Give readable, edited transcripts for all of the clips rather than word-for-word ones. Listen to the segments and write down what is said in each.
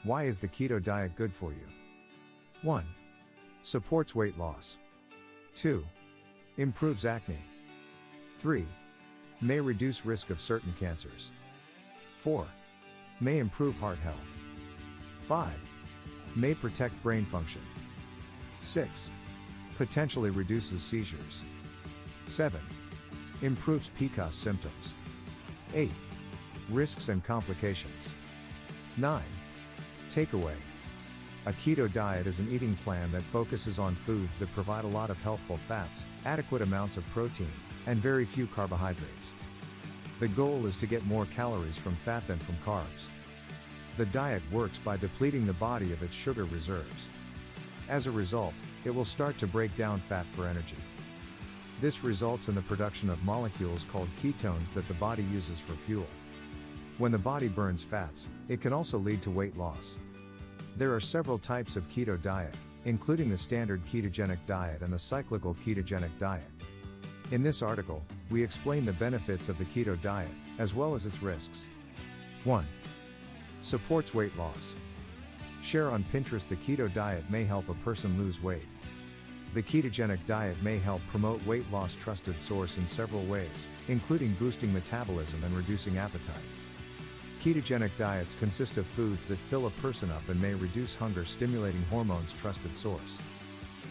Why is the keto diet good for you? 1. Supports weight loss. 2. Improves acne. 3. May reduce risk of certain cancers. 4. May improve heart health. 5. May protect brain function. 6. Potentially reduces seizures. 7. Improves PCOS symptoms. 8. Risks and complications. 9. Takeaway. A keto diet is an eating plan that focuses on foods that provide a lot of healthful fats, adequate amounts of protein, and very few carbohydrates. The goal is to get more calories from fat than from carbs. The diet works by depleting the body of its sugar reserves. As a result, it will start to break down fat for energy. This results in the production of molecules called ketones that the body uses for fuel. When the body burns fats, it can also lead to weight loss. There are several types of keto diet, including the standard ketogenic diet and the cyclical ketogenic diet. In this article, we explain the benefits of the keto diet, as well as its risks. 1. Supports weight loss. Share on Pinterest. The keto diet may help a person lose weight. The ketogenic diet may help promote weight loss. Trusted source in several ways, including boosting metabolism and reducing appetite. Ketogenic diets consist of foods that fill a person up and may reduce hunger. Stimulating hormones. Trusted source.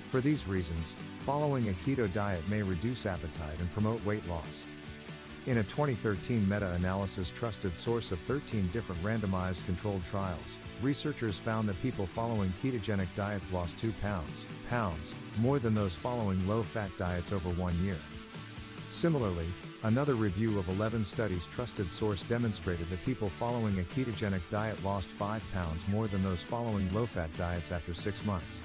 For these reasons, following a keto diet may reduce appetite and promote weight loss. In a 2013 meta-analysis, trusted source of 13 different randomized controlled trials, researchers found that people following ketogenic diets lost 2 pounds, more than those following low-fat diets over 1 year. Similarly, another review of 11 studies, trusted source, demonstrated that people following a ketogenic diet lost 5 pounds more than those following low-fat diets after 6 months.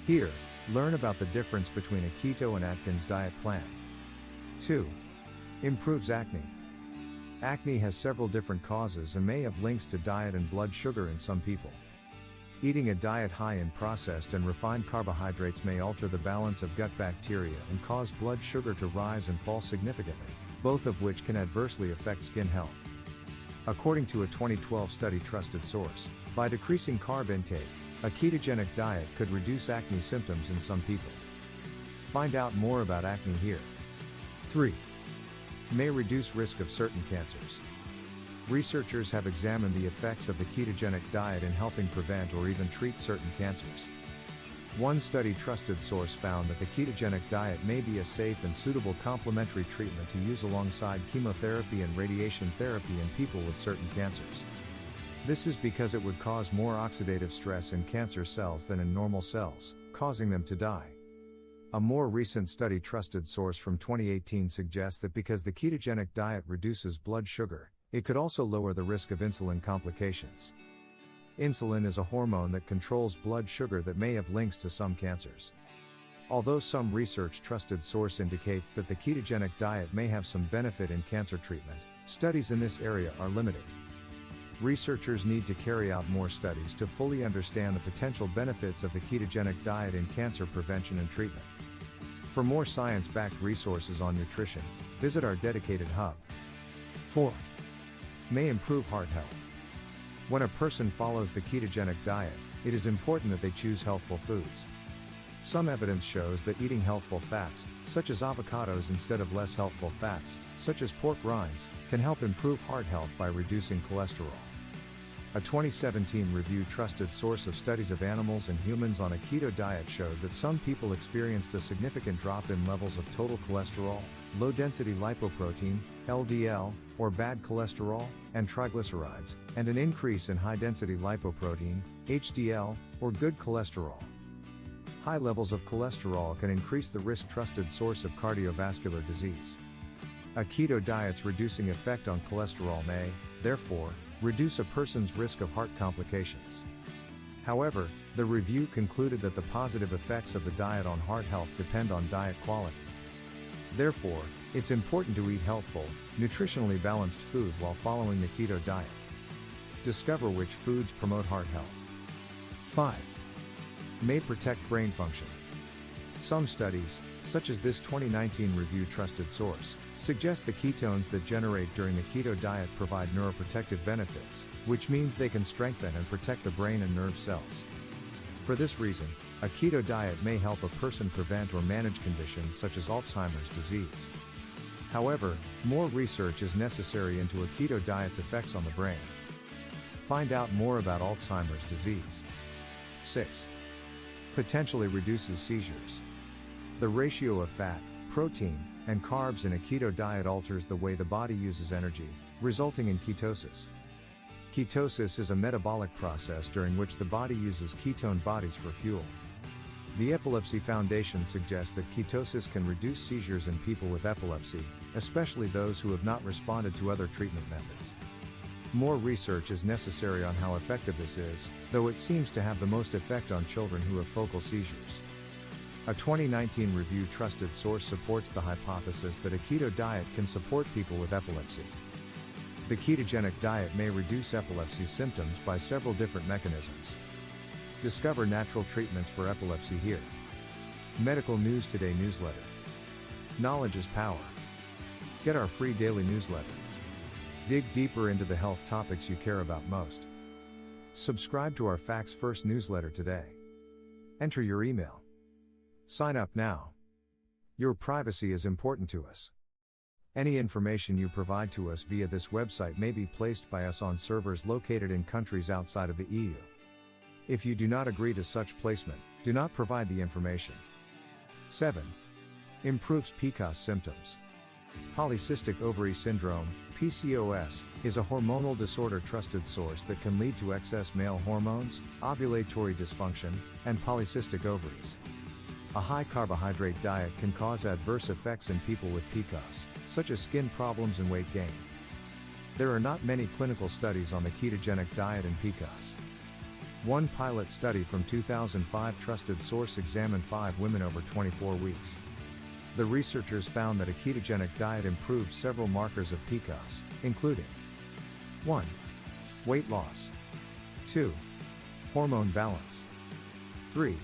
Here, learn about the difference between a keto and Atkins diet plan. 2. Improves acne. Acne has several different causes and may have links to diet and blood sugar in some people. Eating a diet high in processed and refined carbohydrates may alter the balance of gut bacteria and cause blood sugar to rise and fall significantly, both of which can adversely affect skin health. According to a 2012 study, trusted source, by decreasing carb intake, a ketogenic diet could reduce acne symptoms in some people. Find out more about acne here. 3. May reduce risk of certain cancers. Researchers have examined the effects of the ketogenic diet in helping prevent or even treat certain cancers. One study, trusted source, found that the ketogenic diet may be a safe and suitable complementary treatment to use alongside chemotherapy and radiation therapy in people with certain cancers. This is because it would cause more oxidative stress in cancer cells than in normal cells, causing them to die. A more recent study, trusted source from 2018, suggests that because the ketogenic diet reduces blood sugar, it could also lower the risk of insulin complications. Insulin is a hormone that controls blood sugar that may have links to some cancers. Although some research, trusted source, indicates that the ketogenic diet may have some benefit in cancer treatment, studies in this area are limited. Researchers need to carry out more studies to fully understand the potential benefits of the ketogenic diet in cancer prevention and treatment. For more science-backed resources on nutrition, visit our dedicated hub. 4. May improve heart health. When a person follows the ketogenic diet, it is important that they choose healthful foods. Some evidence shows that eating healthful fats, such as avocados instead of less healthful fats, such as pork rinds, can help improve heart health by reducing cholesterol. A 2017 review, trusted source of studies of animals and humans on a keto diet, showed that some people experienced a significant drop in levels of total cholesterol, low-density lipoprotein, LDL, or bad cholesterol, and triglycerides, and an increase in high-density lipoprotein, HDL, or good cholesterol. High levels of cholesterol can increase the risk, trusted source, of cardiovascular disease. A keto diet's reducing effect on cholesterol may, therefore, reduce a person's risk of heart complications. However, the review concluded that the positive effects of the diet on heart health depend on diet quality. Therefore, it's important to eat healthful, nutritionally balanced food while following the keto diet. Discover which foods promote heart health. 5. May protect brain function. Some studies, such as this 2019 review, trusted source, suggest the ketones that generate during the keto diet provide neuroprotective benefits, which means they can strengthen and protect the brain and nerve cells. For this reason, a keto diet may help a person prevent or manage conditions such as Alzheimer's disease. However, more research is necessary into a keto diet's effects on the brain. Find out more about Alzheimer's disease. 6. Potentially reduces seizures. The ratio of fat, protein, and carbs in a keto diet alters the way the body uses energy, resulting in ketosis. Ketosis is a metabolic process during which the body uses ketone bodies for fuel. The Epilepsy Foundation suggests that ketosis can reduce seizures in people with epilepsy, especially those who have not responded to other treatment methods. More research is necessary on how effective this is, though it seems to have the most effect on children who have focal seizures. A 2019 review trusted source supports the hypothesis that a keto diet can support people with epilepsy. The ketogenic diet may reduce epilepsy symptoms by several different mechanisms. Discover natural treatments for epilepsy here. Medical News Today newsletter. Knowledge is power. Get our free daily newsletter. Dig deeper into the health topics you care about most. Subscribe to our Facts First newsletter today. Enter your email. Sign up now. Your privacy is important to us. Any information you provide to us via this website may be placed by us on servers located in countries outside of the EU. If you do not agree to such placement, do not provide the information. 7. Improves PCOS symptoms. Polycystic ovary syndrome, PCOS, is a hormonal disorder trusted source that can lead to excess male hormones, ovulatory dysfunction, and polycystic ovaries. A high carbohydrate diet can cause adverse effects in people with PCOS, such as skin problems and weight gain. There are not many clinical studies on the ketogenic diet and PCOS. One pilot study from 2005 trusted source examined 5 women over 24 weeks. The researchers found that a ketogenic diet improved several markers of PCOS, including 1. Weight loss. 2. Hormone balance. 3.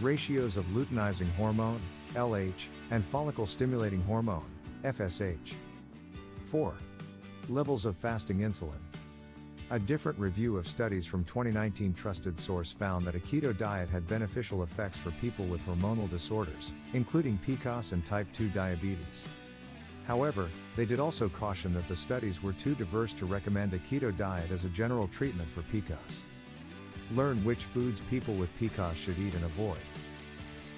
Ratios of luteinizing hormone, LH, and follicle-stimulating hormone, FSH. 4. Levels of fasting insulin. A different review of studies from 2019 trusted source found that a keto diet had beneficial effects for people with hormonal disorders, including PCOS and type 2 diabetes. However, they did also caution that the studies were too diverse to recommend a keto diet as a general treatment for PCOS. Learn which foods people with PCOS should eat and avoid.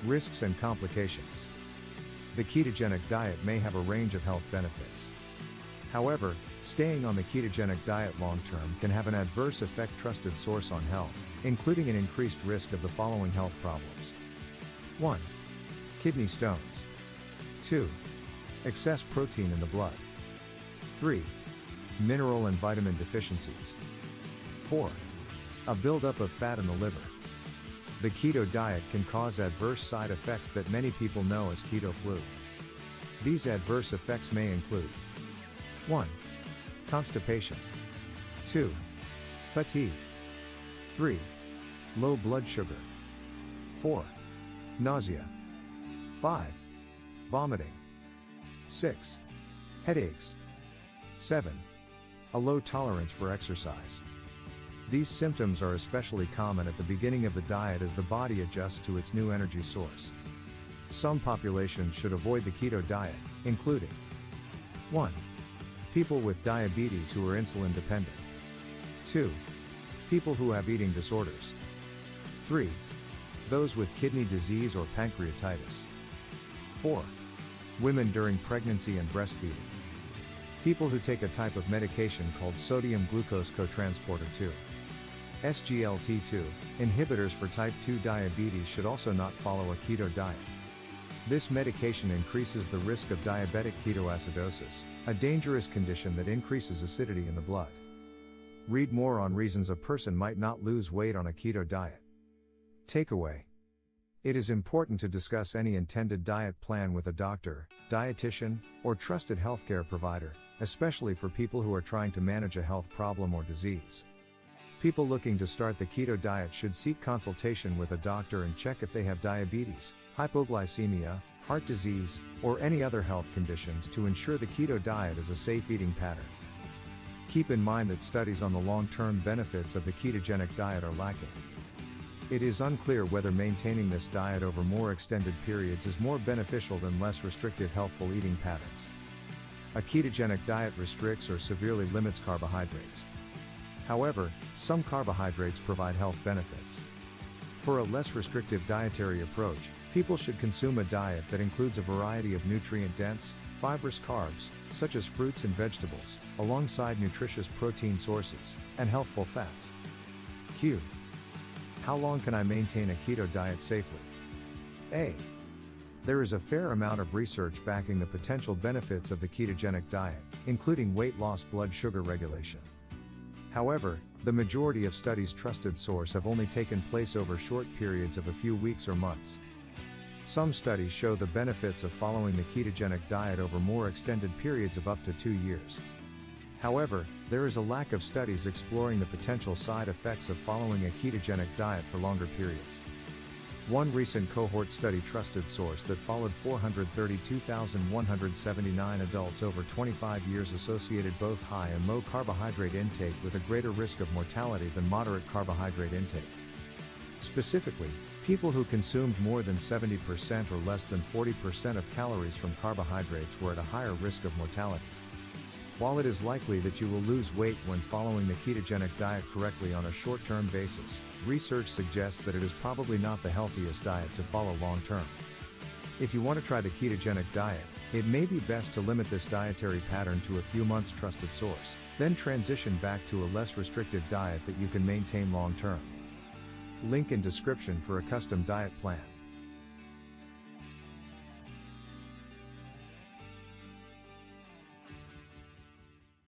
Risks and complications. The ketogenic diet may have a range of health benefits. However, staying on the ketogenic diet long-term can have an adverse effect trusted source on health, including an increased risk of the following health problems. 1. Kidney stones. 2. Excess protein in the blood. 3. Mineral and vitamin deficiencies. 4. A buildup of fat in the liver. The keto diet can cause adverse side effects that many people know as keto flu. These adverse effects may include 1. Constipation. 2. Fatigue. 3. Low blood sugar. 4. Nausea. 5. Vomiting. 6. Headaches. 7. A low tolerance for exercise. These symptoms are especially common at the beginning of the diet as the body adjusts to its new energy source. Some populations should avoid the keto diet, including 1. People with diabetes who are insulin dependent. 2. People who have eating disorders. 3. Those with kidney disease or pancreatitis. 4. Women during pregnancy and breastfeeding. People who take a type of medication called sodium glucose cotransporter 2. SGLT2 inhibitors for type 2 diabetes should also not follow a keto diet. This medication increases the risk of diabetic ketoacidosis, a dangerous condition that increases acidity in the blood. Read more on reasons a person might not lose weight on a keto diet. Takeaway. It is important to discuss any intended diet plan with a doctor, dietitian, or trusted healthcare provider, especially for people who are trying to manage a health problem or disease. People looking to start the keto diet should seek consultation with a doctor and check if they have diabetes, hypoglycemia, heart disease, or any other health conditions to ensure the keto diet is a safe eating pattern. Keep in mind that studies on the long-term benefits of the ketogenic diet are lacking. It is unclear whether maintaining this diet over more extended periods is more beneficial than less restrictive healthful eating patterns. A ketogenic diet restricts or severely limits carbohydrates. However, some carbohydrates provide health benefits. For a less restrictive dietary approach, people should consume a diet that includes a variety of nutrient-dense, fibrous carbs, such as fruits and vegetables, alongside nutritious protein sources, and healthful fats. Q. How long can I maintain a keto diet safely? A. There is a fair amount of research backing the potential benefits of the ketogenic diet, including weight loss, blood sugar regulation. However, the majority of studies' trusted source have only taken place over short periods of a few weeks or months. Some studies show the benefits of following the ketogenic diet over more extended periods of up to 2 years. However, there is a lack of studies exploring the potential side effects of following a ketogenic diet for longer periods. One recent cohort study trusted source that followed 432,179 adults over 25 years associated both high and low carbohydrate intake with a greater risk of mortality than moderate carbohydrate intake. Specifically, people who consumed more than 70% or less than 40% of calories from carbohydrates were at a higher risk of mortality. While it is likely that you will lose weight when following the ketogenic diet correctly on a short-term basis, research suggests that it is probably not the healthiest diet to follow long-term. If you want to try the ketogenic diet, it may be best to limit this dietary pattern to a few months' trusted source, then transition back to a less restrictive diet that you can maintain long-term. Link in description for a custom diet plan.